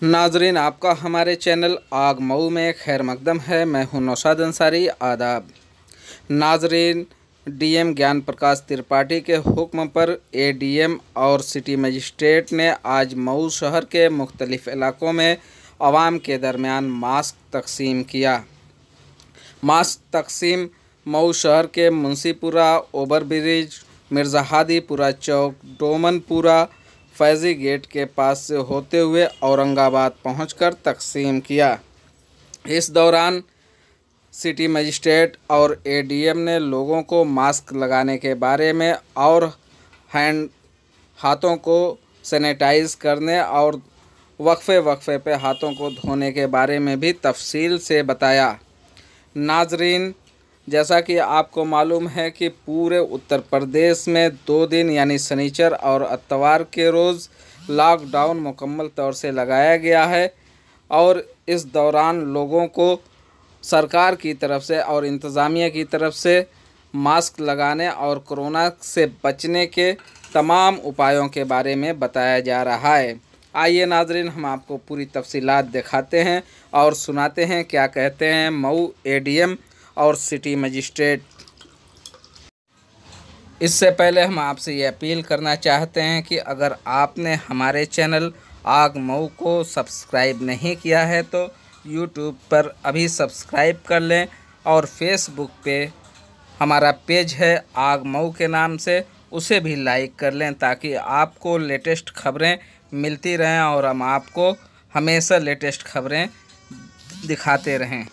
नाजरीन, आपका हमारे चैनल आग मऊ में खैर मकदम है। मैं हूं नौशाद अंसारी। आदाब नाजरीन, डीएम ज्ञान प्रकाश त्रिपाठी के हुक्म पर एडीएम और सिटी मजिस्ट्रेट ने आज मऊ शहर के मुख्तलिफ इलाकों में आवाम के दरमियान मास्क तकसीम किया। मास्क तकसीम मऊ शहर के मुंशीपुरा, ओवरब्रिज, मिर्ज़ा हादीपुरा चौक, डोमनपुरा, फैज़ी गेट के पास से होते हुए औरंगाबाद पहुंचकर तकसीम किया। इस दौरान सिटी मजिस्ट्रेट और एडीएम ने लोगों को मास्क लगाने के बारे में और हाथों को सैनिटाइज़ करने और वक्फे पे हाथों को धोने के बारे में भी तफसील से बताया। नाजरीन, जैसा कि आपको मालूम है कि पूरे उत्तर प्रदेश में 2 दिन यानी शनिचर और इतवार के रोज़ लॉकडाउन मुकम्मल तौर से लगाया गया है और इस दौरान लोगों को सरकार की तरफ से और इंतज़ामिया की तरफ से मास्क लगाने और कोरोना से बचने के तमाम उपायों के बारे में बताया जा रहा है। आइए नाजरीन, हम आपको पूरी तफसीलात दिखाते हैं और सुनाते हैं क्या कहते हैं मऊ एडीएम और सिटी मजिस्ट्रेट। इससे पहले हम आपसे ये अपील करना चाहते हैं कि अगर आपने हमारे चैनल आग मऊ को सब्सक्राइब नहीं किया है तो यूट्यूब पर अभी सब्सक्राइब कर लें और फेसबुक पे हमारा पेज है आग मऊ के नाम से, उसे भी लाइक कर लें ताकि आपको लेटेस्ट खबरें मिलती रहें और हम आपको हमेशा लेटेस्ट खबरें दिखाते रहें।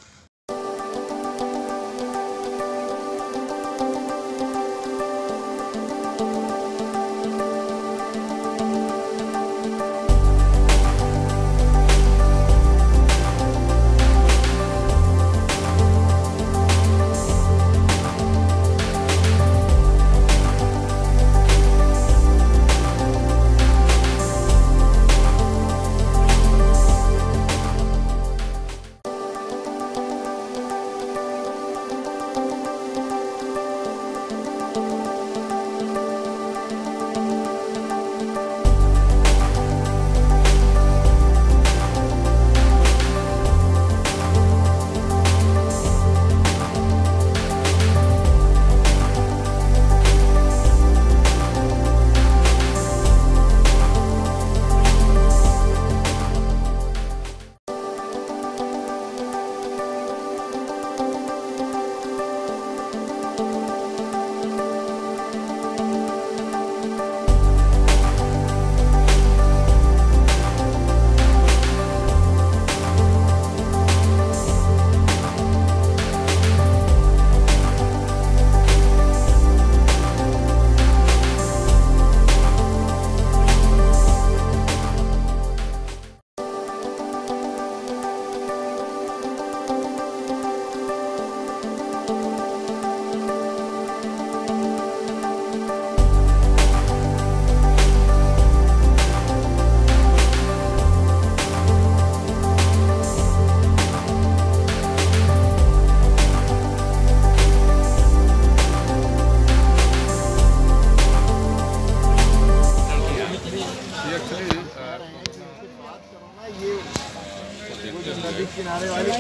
किनारे वाली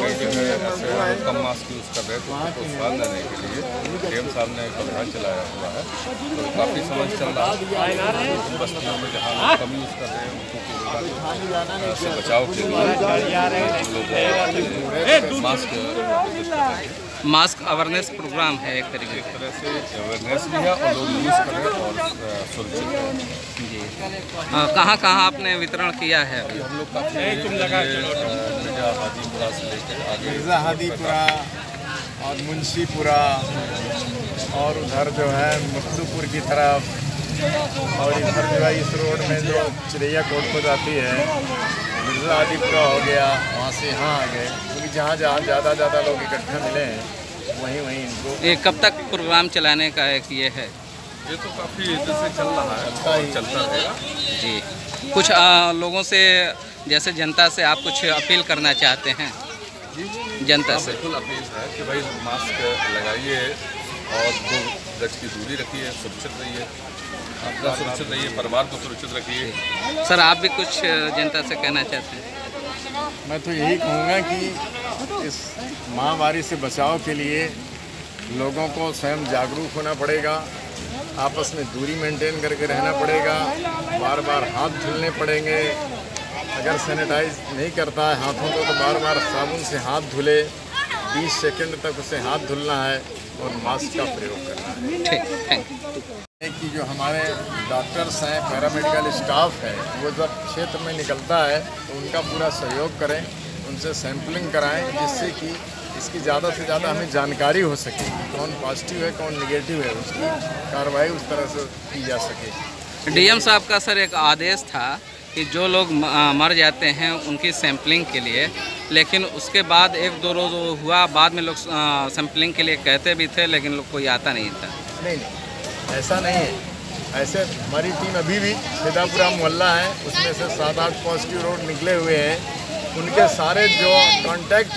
कम मास्क यूज़ कर रहे थे तो स्वाद लेने के लिए डीएम साहब ने एक अभियान चलाया हुआ है। तो काफ़ी समझ चल रहा है बस्तियों में जहाँ कम यूज़ कर रहे हैं उनको से बचाव के लिए मास्क अवेयरनेस प्रोग्राम है। एक तरह से अवेयरनेस भी है और लोग यूज़ करें और सुरक्षित रहें। जी, कहाँ आपने वितरण किया है? हम लोग काफ़ी मिर्ज़ा हादीपुरा से लेकर आगे मिर्ज़ा हादीपुरा और मुंशीपुरा और उधर जो है मुक्तुपुर की तरफ और इधर जो है इस रोड में जो चिड़ैया कोट को जाती है मिर्ज़ा हादीपुरा हो गया, वहाँ से यहाँ आ गए क्योंकि जहाँ ज़्यादा लोग इकट्ठा मिले हैं वहीं इनको। ये कब तक प्रोग्राम चलाने का एक ये है? ये तो काफ़ी देर से चल रहा है, चलता रहेगा। जी, कुछ लोगों से जैसे जनता से आप कुछ अपील करना चाहते हैं? जनता से बिल्कुल अपील है कि भाई मास्क लगाइए और 2 गज की दूरी रखिए, सुरक्षित रहिए, अपना सुरक्षित रहिए, परिवार को सुरक्षित रखिए। सर, आप भी कुछ जनता से कहना चाहते हैं? मैं तो यही कहूँगा कि इस महामारी से बचाव के लिए लोगों को स्वयं जागरूक होना पड़ेगा, आपस में दूरी मेंटेन करके रहना पड़ेगा, बार बार हाथ धुलने पड़ेंगे। अगर सैनिटाइज नहीं करता है हाथों को तो बार बार साबुन से हाथ धुले, 20 सेकंड तक उसे हाथ धुलना है और मास्क का प्रयोग करना है। ठीक, थैंक यू। कि जो हमारे डॉक्टर्स हैं, पैरामेडिकल स्टाफ है, वो जब क्षेत्र में निकलता है तो उनका पूरा सहयोग करें, उनसे सैंपलिंग कराएं, जिससे कि इसकी ज़्यादा से ज़्यादा हमें जानकारी हो सके कि कौन पॉजिटिव है कौन नेगेटिव है, उसकी कार्रवाई उस तरह से की जा सके। डीएम साहब का सर एक आदेश था कि जो लोग मर जाते हैं उनकी सैंपलिंग के लिए, लेकिन उसके बाद 1-2 रोज़ हुआ, बाद में लोग सैंपलिंग के लिए कहते भी थे लेकिन लोग कोई आता नहीं था। नहीं, ऐसा नहीं है। ऐसे हमारी टीम अभी भी सीतापुरा मोहल्ला है, उसमें से 7-8 पॉजिटिव रोड निकले हुए हैं, उनके सारे जो कॉन्टैक्ट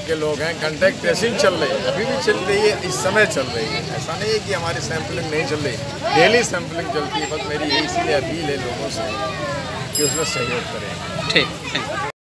के लोग हैं, कॉन्टैक्ट ट्रेसिंग चल रही है, अभी भी चल रही है, इस समय चल रही है। ऐसा नहीं है कि हमारी सैंपलिंग नहीं चल रही, डेली सैंपलिंग चलती है। बस मेरी यही इसीलिए अपील है लोगों से कि उसमें सहयोग करें। ठीक, थैंक यू।